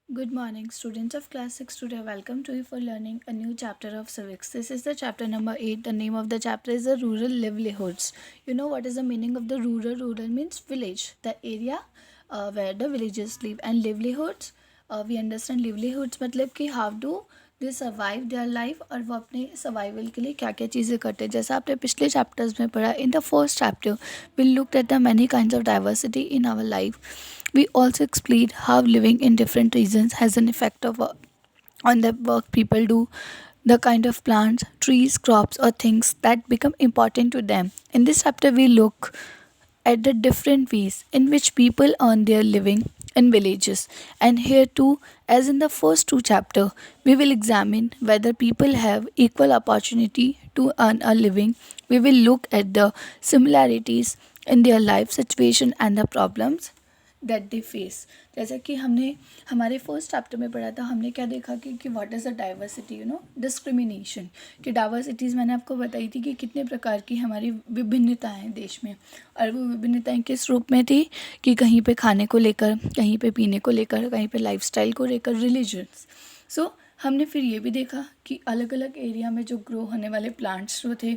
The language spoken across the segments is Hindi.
Good morning, students of class 6. Today, welcome to you for learning a new chapter of civics. This is the chapter number 8. The name of the chapter is the rural livelihoods. You know what is the meaning of the rural? Rural means village, the area where the villagers live, and livelihoods. We understand livelihoods मतलब कि how do they survive their life और वो अपने survival के लिए क्या क्या चीज़ें करते हैं. जैसा आपने पिछले chapters में पढ़ा, in the first chapter we looked at the many kinds of diversity in our life. We also explained how living in different regions has an effect on the work people do, the kind of plants, trees, crops, or things that become important to them. In this chapter, we look at the different ways in which people earn their living in villages. And here too, as in the first two chapters, we will examine whether people have equal opportunity to earn a living. We will look at the similarities in their life situation and the problems that they face. जैसा कि हमने हमारे फर्स्ट चैप्टर में पढ़ा था, हमने क्या देखा कि what is the diversity, discrimination. कि डाइवर्सिटीज़ मैंने आपको बताई थी कि कितने प्रकार की हमारी विभिन्नताएं हैं देश में, और वो विभिन्नताएं किस रूप में थी कि कहीं पे खाने को लेकर, कहीं पे पीने को लेकर, कहीं पे लाइफस्टाइल को लेकर, रिलीजन्स. सो हमने फिर ये भी देखा कि अलग अलग एरिया में जो ग्रो होने वाले प्लांट्स जो थे,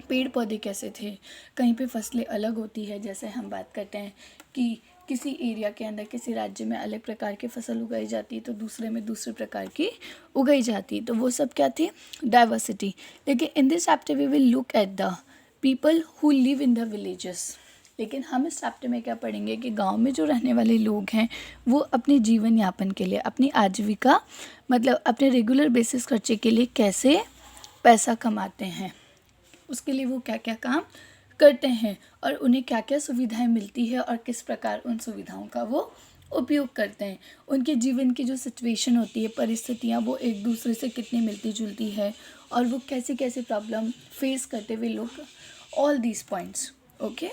पेड़ पौधे कैसे थे, कहीं पे फसलें अलग होती है. जैसे हम बात करते हैं कि किसी एरिया के अंदर, किसी राज्य में अलग प्रकार की फसल उगाई जाती है तो दूसरे में दूसरे प्रकार की उगाई जाती है. तो वो सब क्या थी? डाइवर्सिटी. लेकिन in this chapter we will look at the people who live in the villages. लेकिन हम इस चैप्टर में क्या पढ़ेंगे कि गांव में जो रहने वाले लोग हैं वो अपने जीवन यापन के लिए, अपनी आजीविका मतलब अपने रेगुलर बेसिस खर्चे के लिए कैसे पैसा कमाते हैं, उसके लिए वो क्या क्या काम करते हैं और उन्हें क्या क्या सुविधाएं मिलती है और किस प्रकार उन सुविधाओं का वो उपयोग करते हैं. उनके जीवन की जो सिचुएशन होती है, परिस्थितियाँ, वो एक दूसरे से कितनी मिलती जुलती है और वो कैसे कैसे प्रॉब्लम फेस करते हुए लोग, all these points. Okay.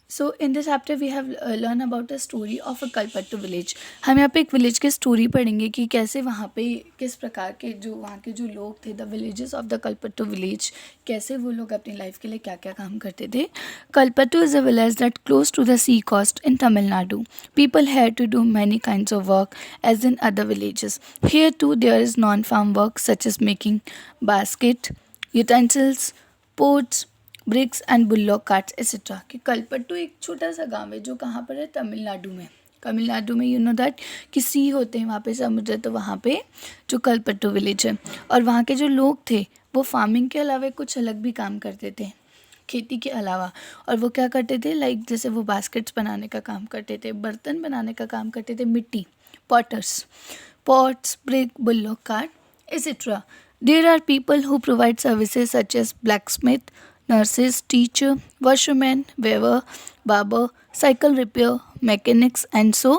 So in this chapter we have learn about a story of a Kalpattu village. हम यहाँ पे एक विलेज की स्टोरी पढ़ेंगे कि कैसे वहाँ पे किस प्रकार के जो वहाँ के जो लोग थे, the villages of the Kalpattu village, कैसे वो लोग अपनी लाइफ के लिए क्या क्या काम करते थे. Kalpattu is a village that close to the sea coast in Tamil Nadu. People have to do many kinds of work as in other villages. Here too there is non farm work such as making basket, utensils, pots, bricks and bullock carts etcetera. कि कलपट्टू एक छोटा सा गांव है जो कहाँ पर है? तमिलनाडु में. तमिलनाडु में यू नो दैट कि सी होते हैं, वहाँ पे समुद्र, तो वहाँ पे जो कलपट्टू विलेज है. और वहाँ के जो लोग थे वो फार्मिंग के अलावा कुछ अलग भी काम करते थे, खेती के अलावा. और वो क्या करते थे, लाइक जैसे वो बास्केट्स बनाने का काम करते थे, बर्तन बनाने का काम करते थे, मिट्टी, potters, pots, brick, bullock cart etcetera. There are people who provide services such as blacksmith, nurses, teacher, washerman, weaver, barber, cycle repair, mechanics and so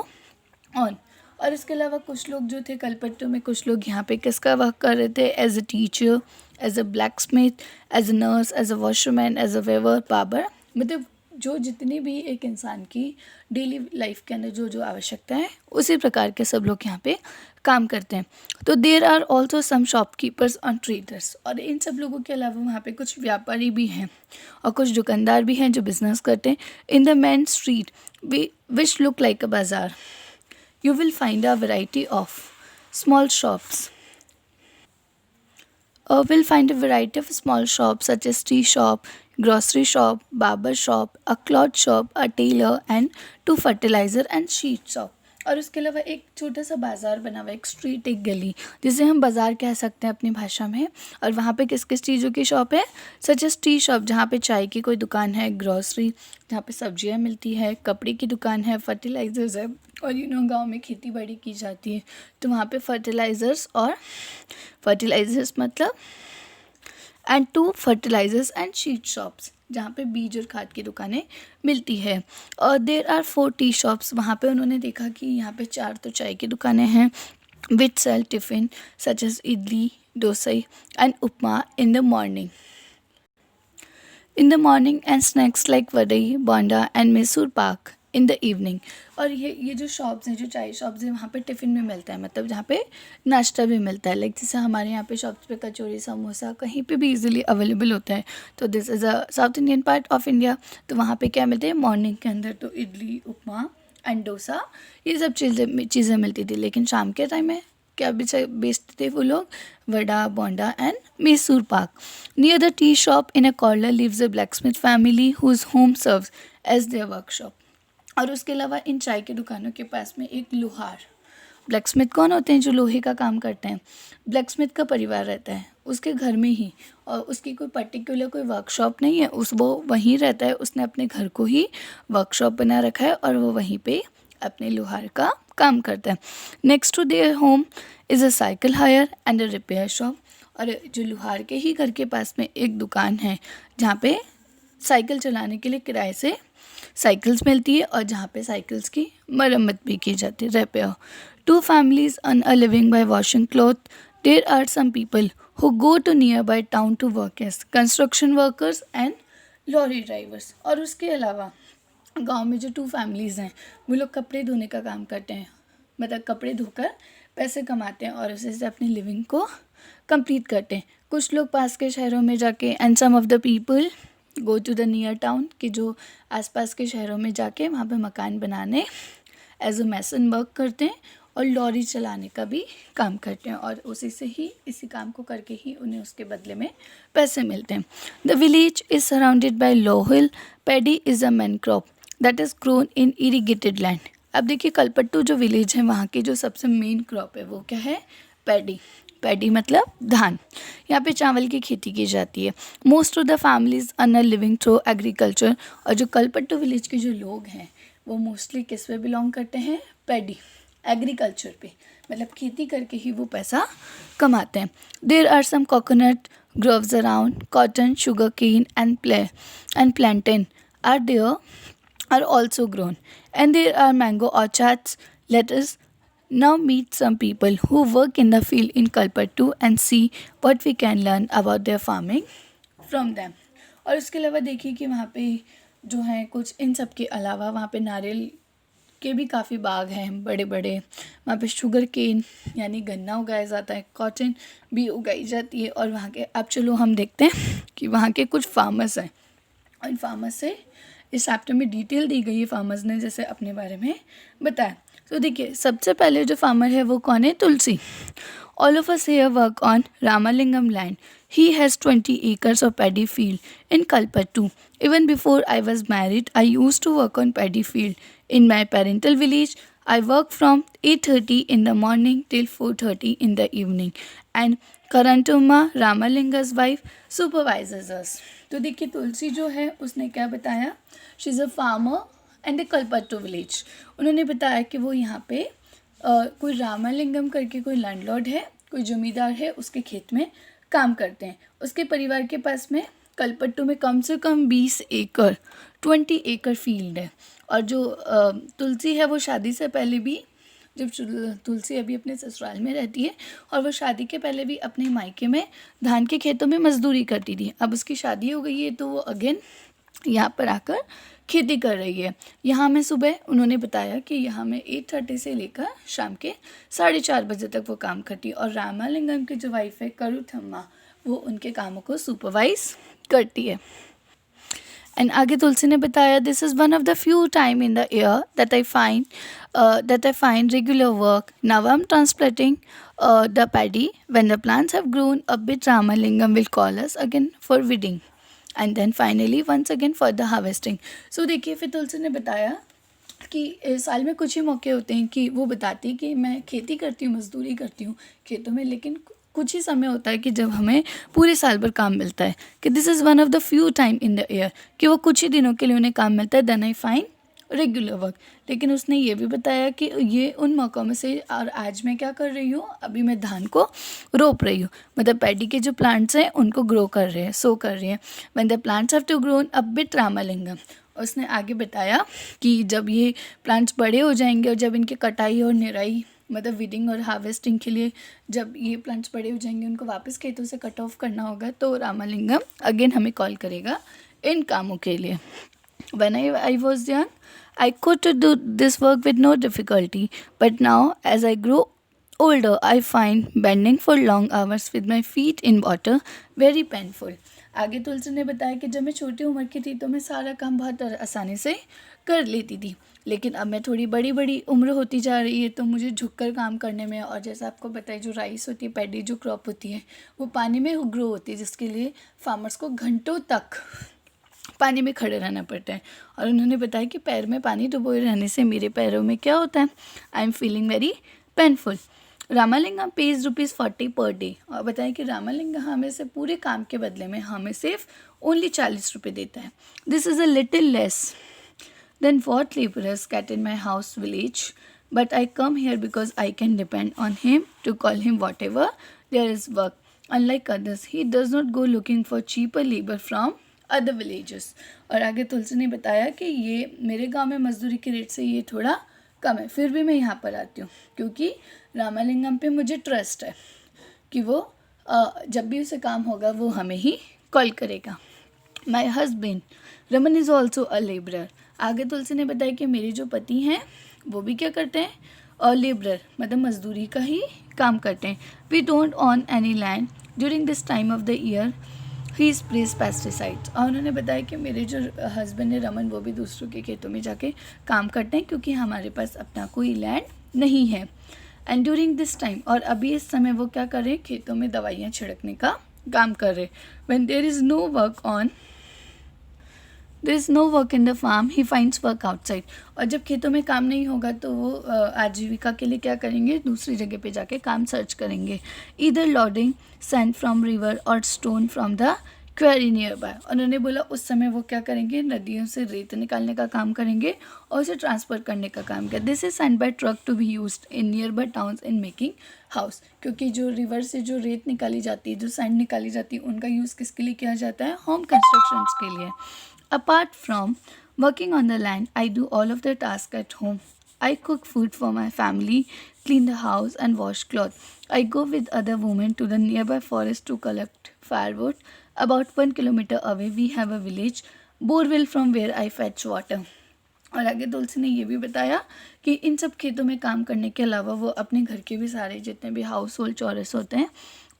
on. और इसके अलावा कुछ लोग जो थे कलपट्टू में, कुछ लोग यहाँ पे किसका वर्क कर रहे थे? As a teacher, as a blacksmith, as a nurse, as a washerman, as a weaver, barber. मतलब जो जितनी भी एक इंसान की डेली लाइफ के अंदर जो जो आवश्यकता है, उसी प्रकार के सब लोग यहाँ पे काम करते हैं. तो there are also some shopkeepers और ट्रेडर्स. और इन सब लोगों के अलावा वहाँ पे कुछ व्यापारी भी हैं और कुछ दुकानदार भी हैं जो बिजनेस करते हैं. In the main street which look like अ बाजार you will find a variety of small shops. We'll find a variety of small shops such as tea shop, grocery shop, barber shop, a cloth shop, a tailor and two fertilizer and sheet shop. और उसके अलावा एक छोटा सा बाज़ार बना हुआ है, एक स्ट्रीट, एक गली, जिसे हम बाज़ार कह सकते हैं अपनी भाषा में. और वहाँ पे किस किस चीज़ों की शॉप है? सच एज टी शॉप, जहाँ पे चाय की कोई दुकान है, ग्रॉसरी, जहाँ पे सब्जियाँ मिलती है, कपड़े की दुकान है, फर्टिलाइज़र्स है. और गांव में खेती बाड़ी की जाती है तो वहाँ पे फर्टिलाइज़र्स मतलब and two fertilizers and seed shops, जहाँ पे बीज और खाद की दुकानें मिलती है. और देर आर 4 टी शॉप्स. वहाँ पे उन्होंने देखा कि यहाँ पे 4 तो चाय की दुकानें हैं, which sell tiffin such as idli, dosa and upma in the morning. And snacks like vadai, bonda and Mysore pak in the evening. और ये जो शॉप्स हैं, जो चाय शॉप्स हैं, वहाँ पे टिफ़िन में मिलता है, मतलब जहाँ पे नाश्ता भी मिलता है. लाइक जैसे हमारे यहाँ पे शॉप्स पे कचौरी, समोसा कहीं पे भी इजीली अवेलेबल होता है. तो this is a south Indian part of India. तो वहाँ पे क्या मिलते हैं मॉर्निंग के अंदर? तो इडली, उपमा एंड डोसा, ये सब चीज़ें मिलती थी। लेकिन शाम के टाइम में क्या बेचते थे वो लोग? वड़ा, बोंडा and Mysore pak. Near the tea shop in a corner lives a blacksmith family whose home serves as their workshop. और उसके अलावा इन चाय की दुकानों के पास में एक लोहार, ब्लैकस्मिथ कौन होते हैं? जो लोहे का काम करते हैं। ब्लैकस्मिथ का परिवार रहता है उसके घर में ही, और उसकी कोई पर्टिकुलर कोई वर्कशॉप नहीं है, वो वहीं रहता है। उसने अपने घर को ही वर्कशॉप बना रखा है और वो वहीं पे अपने लोहार का काम करता है। Next to their home is a cycle hire and a repair shop. और जो लोहार के ही घर के पास में एक दुकान है जहाँ पे साइकिल चलाने के लिए किराए से साइकिल्स मिलती है और जहाँ पे साइकिल्स की मरम्मत भी की जाती है, repair. Two families earn a living by washing cloth. There are some people who go to nearby town to work as construction workers and lorry drivers. और उसके अलावा गांव में जो टू फैमिलीज़ हैं वो लोग कपड़े धोने का काम करते हैं, मतलब कपड़े धोकर पैसे कमाते हैं और उसी से अपनी लिविंग को कंप्लीट करते हैं। कुछ लोग पास के शहरों में जाके, and some of the people go to the near town, कि जो आसपास के शहरों में जाके वहाँ पे मकान बनाने एज अ मैसन वर्क करते हैं और लॉरी चलाने का भी काम करते हैं, और उसी से ही इसी काम को करके ही उन्हें उसके बदले में पैसे मिलते हैं। The village is surrounded by low hill. Paddy is a main crop that is grown in irrigated land. अब देखिए कलपट्टू जो विलेज है वहाँ की जो सबसे मेन क्रॉप है वो क्या है? पैडी। पैडी मतलब धान। यहाँ पे चावल की खेती की जाती है। Most of the families earn a living through agriculture. और जो कलपट्टू विलेज के जो लोग हैं वो मोस्टली किस पे बिलोंग करते हैं? पैडी, एग्रीकल्चर पे, मतलब खेती करके ही वो पैसा कमाते हैं। There are some coconut groves around. Cotton, sugar cane and plantain are there are also grown, and there are mango orchards. Let us now meet some people who work in the field in Kalpattu and see what we can learn about their farming from them. और उसके अलावा देखिए कि वहाँ पे जो है कुछ इन सब के अलावा वहाँ पे नारियल के भी काफ़ी बाग हैं बड़े बड़े। वहाँ पे शुगर केन यानी गन्ना उगाया जाता है, कॉटन भी उगाई जाती है। और वहाँ के, अब चलो हम देखते हैं कि वहाँ के कुछ फार्मर्स हैं और इन फार्मर्स से इस चैप्टर में डिटेल दी गई है। फार्मर्स ने जैसे अपने बारे में बताया। तो देखिए सबसे पहले जो फार्मर है वो कौन है? Tulsi. All of us here work on Ramalingam land. He has 20 acres of paddy field in Kalpattu. Even before I was married, I used to work on paddy field. In my parental village, I work from 8:30 in the morning till 4:30 in the evening. And Karantuma, Ramalinga's wife, supervises us. तो देखिए तुलसी जो है उसने क्या बताया? She is a farmer and A Kalpattu village. उन्होंने बताया कि वो यहाँ पे कोई रामालिंगम करके कोई लैंडलॉर्ड है, कोई जमींदार है, उसके खेत में काम करते हैं। उसके परिवार के पास में कलपट्टू में कम से कम 20 एकड़ 20 एकड़ फील्ड है। और जो तुलसी है वो शादी से पहले भी, जब तुलसी अभी अपने ससुराल में रहती है और वो शादी के पहले भी अपने मायके में धान के खेतों में मजदूरी करती थी। अब उसकी शादी हो गई है तो वो अगेन यहाँ पर आकर खेती कर रही है। यहाँ में सुबह उन्होंने बताया कि यहाँ में 8:30 से लेकर शाम के 4:30 बजे तक वो काम करती है। और रामालिंगम की जो वाइफ है करुथम्मा, वो उनके कामों को सुपरवाइज करती है। एंड आगे तुलसी ने बताया, this is one of the few time in the year that I find regular work. Now I am transplanting the paddy. When the plants have grown a bit, Ramalingam will call us again for weeding and then finally once again for the harvesting. So देखिए फिर तुलसी ने बताया कि साल में कुछ ही मौके होते हैं कि वो बताती है कि मैं खेती करती हूँ, मजदूरी करती हूँ खेतों में, लेकिन कुछ ही समय होता है कि जब हमें पूरे साल भर काम मिलता है, कि this is one of the few time in the year, कि वो कुछ ही दिनों के लिए उन्हें काम मिलता है. Then I find regular work. लेकिन उसने ये भी बताया कि ये उन मौक़ों में से, और आज मैं क्या कर रही हूँ, अभी मैं धान को रोप रही हूँ, मतलब पैडी के जो प्लांट्स हैं उनको ग्रो कर रहे हैं, सो कर रही हैं. When the plants have to grown a bit, Ramalingam. उसने आगे बताया कि जब ये प्लांट्स बड़े हो जाएंगे और जब इनकी कटाई और निराई, मतलब वीडिंग और हार्वेस्टिंग के लिए जब ये प्लांट्स बड़े हो जाएंगे, उनको वापस खेतों से कट ऑफ करना होगा, तो रामालिंगम अगेन हमें कॉल करेगा इन कामों के लिए. When I was young, I could do this work with no difficulty, but now as I grow older, I find bending for long hours with my feet in water very painful. आगे तुलसी ने बताया कि जब मैं छोटी उम्र की थी तो मैं सारा काम बहुत आसानी से कर लेती थी, लेकिन अब मैं थोड़ी बड़ी बड़ी उम्र होती जा रही है तो मुझे झुककर काम करने में, और जैसा आपको बताइए जो राइस होती है, पैडी जो क्रॉप होती है वो पानी में ग्रो होती है, जिसके लिए फार्मर्स को घंटों तक पानी में खड़े रहना पड़ता है। और उन्होंने बताया कि पैर में पानी डुबोए रहने से मेरे पैरों में क्या होता है, I am feeling very painful. Ramalingam page ₹40 per day, और बताएं कि रामालिंगम हमें से पूरे काम के बदले में हमें सिर्फ ओनली 40 रुपये देता है। This is a little less than what laborers get in my house village, but I come here because I can depend on him to call him whatever there is work. Unlike others, he does not go looking for cheaper labor from other villages. और आगे तुलसी ने बताया कि ये मेरे गांव में मजदूरी के रेट से ये थोड़ा कम है, फिर भी मैं यहाँ पर आती हूँ क्योंकि रामालिंगम पे मुझे ट्रस्ट है कि वो जब भी उसे काम होगा वो हमें ही कॉल करेगा। My husband Raman is also a labourer. आगे तुलसी ने बताया कि मेरे जो पति हैं वो भी क्या करते हैं, और लेबरर मतलब मजदूरी का ही काम करते हैं। We don't own any land during this time of the year he sprays pesticides. और उन्होंने बताया कि मेरे जो हस्बैंड है रमन वो भी दूसरों के खेतों में जाके काम करते हैं क्योंकि हमारे पास अपना कोई लैंड नहीं है। एंड ड्यूरिंग दिस टाइम, और अभी इस समय वो क्या कर रहे हैं, खेतों में दवाइयाँ छिड़कने का काम कर रहे हैं। When there is no work on there is no work in the farm he finds work outside. और जब खेतों में काम नहीं होगा तो वो आजीविका के लिए क्या करेंगे, दूसरी जगह पे जाके काम सर्च करेंगे। Either loading sand from river और stone from the quarry nearby. उन्होंने बोला उस समय वो क्या करेंगे, नदियों से रेत निकालने का काम करेंगे और उसे ट्रांसफ़र करने का काम किया। This is sent by truck to be used in nearby towns in making house. क्योंकि जो रिवर से जो रेत निकाली जाती है, जो सैंड निकाली जाती है, उनका यूज़ किसके लिए किया जाता है, होम कंस्ट्रक्शंस के लिए। Apart from working on the land, I do all of the tasks at home. I cook food for my family, clean the house and wash clothes. I go with other women to the nearby forest to collect firewood. About 1 kilometer away, we have a village, borewell from where I fetch water. और आगे तुलसी ने ये भी बताया कि इन सब खेतों में काम करने के अलावा वो अपने घर के भी सारे जितने भी हाउस होल्ड चॉरस होते हैं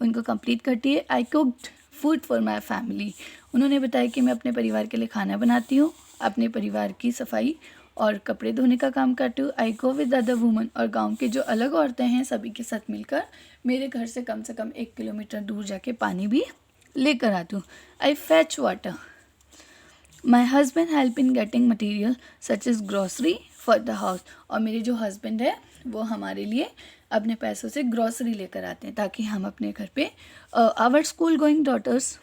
उनको कंप्लीट करती है। I cooked food for my family. उन्होंने बताया कि मैं अपने परिवार के लिए खाना बनाती हूँ, अपने परिवार की सफाई और कपड़े धोने का काम करती हूँ। आई गो विद अदर वुमन, और गांव के जो अलग औरतें हैं सभी के साथ मिलकर मेरे घर से कम 1 किलोमीटर दूर जाके पानी भी लेकर आती हूँ। I fetch water. My husband help in getting material such is grocery for the house. और मेरे जो हस्बैंड है वो हमारे लिए अपने पैसों से ग्रॉसरी लेकर आते हैं ताकि हम अपने घर पे our school going daughters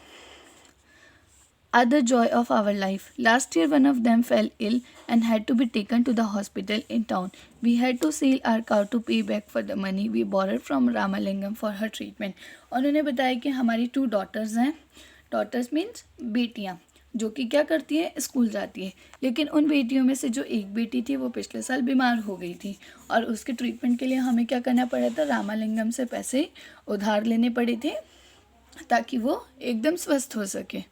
are the joy of our life. Last year, one of them fell ill and had to be taken to the hospital in town. We had to sell our cow to pay back for the money we borrowed from Ramalingam for her treatment. उन्होंने बताया कि हमारी 2 daughters हैं। daughters means बेटियाँ, जो कि क्या करती हैं, स्कूल जाती है। लेकिन उन बेटियों में से जो एक बेटी थी वो पिछले साल बीमार हो गई थी और उसके ट्रीटमेंट के लिए हमें क्या करना पड़ा था, रामालिंगम से पैसे उधार लेने पड़े थे ताकि वो एकदम स्वस्थ हो सके।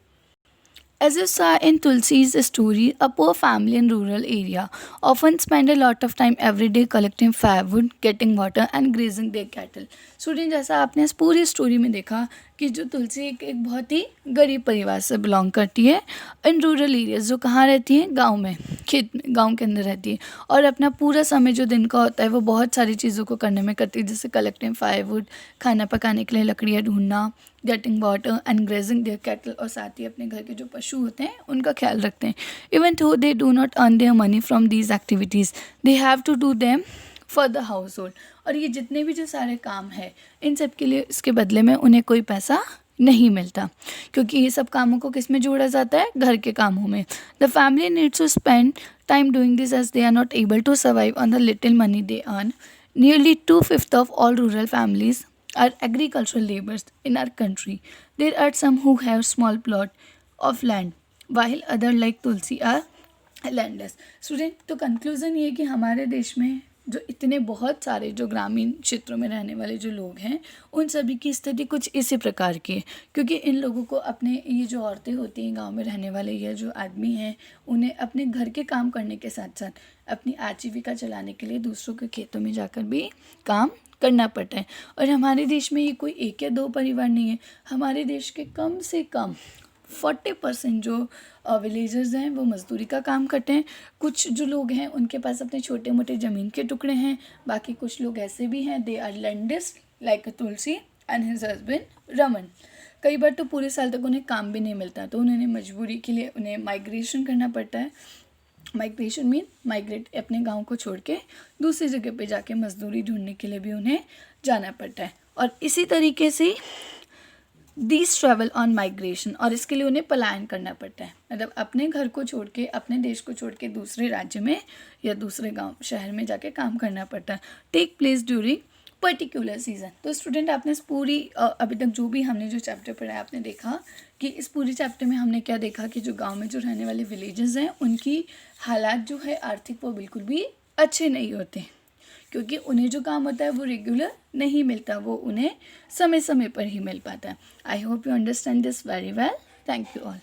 As you saw in Tulsi's story, a poor family in rural area often spend a lot of time every day collecting firewood, getting water and grazing their cattle. Student, जैसा आपने इस पूरी स्टोरी में देखा कि जो तुलसी एक बहुत ही गरीब परिवार से बिलोंग करती है, इन रूरल एरियाज, जो कहाँ रहती हैं, गांव में, खेत में, गांव के अंदर रहती है, और अपना पूरा समय जो दिन का होता है वो बहुत सारी चीज़ों को करने में करती है, जैसे कलेक्टिंग फायरवुड, खाना पकाने के लिए लकड़ियाँ ढूंढना, getting water and grazing their cattle, और साथ ही अपने घर के जो पशु होते हैं उनका ख्याल रखते हैं। Even though they do not earn their money from these activities, they have to do them for the household. और ये जितने भी जो सारे काम है इन सब के लिए इसके बदले में उन्हें कोई पैसा नहीं मिलता, क्योंकि ये सब कामों को किस में जोड़ा जाता है, घर के कामों में। The family needs to spend time doing this as they are not able to survive on the little money they earn. Nearly 2/5 of all rural families are agricultural laborers in our country. There are some who have small plot of land, while other like Tulsi are landless. Student, तो कंक्लूज़न ये कि हमारे देश में जो इतने बहुत सारे जो ग्रामीण क्षेत्रों में रहने वाले जो लोग हैं उन सभी की स्थिति कुछ इसी प्रकार की है, क्योंकि इन लोगों को अपने ये जो औरतें होती हैं गांव में रहने वाले या जो आदमी हैं उन्हें अपने घर के काम करने के साथ साथ अपनी आजीविका चलाने के लिए दूसरों के खेतों में जाकर भी काम करना पड़ता है। और हमारे देश में ये कोई 1 या 2 परिवार नहीं है, हमारे देश के कम से कम 40% जो विलेजर्स हैं वो मज़दूरी का काम करते हैं। कुछ जो लोग हैं उनके पास अपने छोटे मोटे ज़मीन के टुकड़े हैं। बाकी कुछ लोग ऐसे भी हैं, they are landless like Tulsi and his husband Raman. कई बार तो पूरे साल तक उन्हें काम भी नहीं मिलता, तो उन्हें मजबूरी के लिए उन्हें माइग्रेशन करना पड़ता है। माइग्रेशन मीन माइग्रेट, अपने गांव को छोड़ के दूसरी जगह पे जाके मजदूरी ढूंढने के लिए भी उन्हें जाना पड़ता है। और इसी तरीके से दीज ट्रैवल ऑन माइग्रेशन, और इसके लिए उन्हें पलायन करना पड़ता है, मतलब अपने घर को छोड़ के, अपने देश को छोड़ के दूसरे राज्य में या दूसरे गांव शहर में जाके काम करना पड़ता है। Take place during particular season. तो स्टूडेंट, आपने इस पूरी अभी तक जो भी हमने जो चैप्टर पढ़ा है, आपने देखा कि इस पूरी चैप्टर में हमने क्या देखा कि जो गांव में जो रहने वाले विलेजेस हैं उनकी हालात जो है आर्थिक, वो बिल्कुल भी अच्छे नहीं होते, क्योंकि उन्हें जो काम होता है वो रेगुलर नहीं मिलता, वो उन्हें समय समय पर ही मिल पाता है। I hope you understand this very well. Thank you all.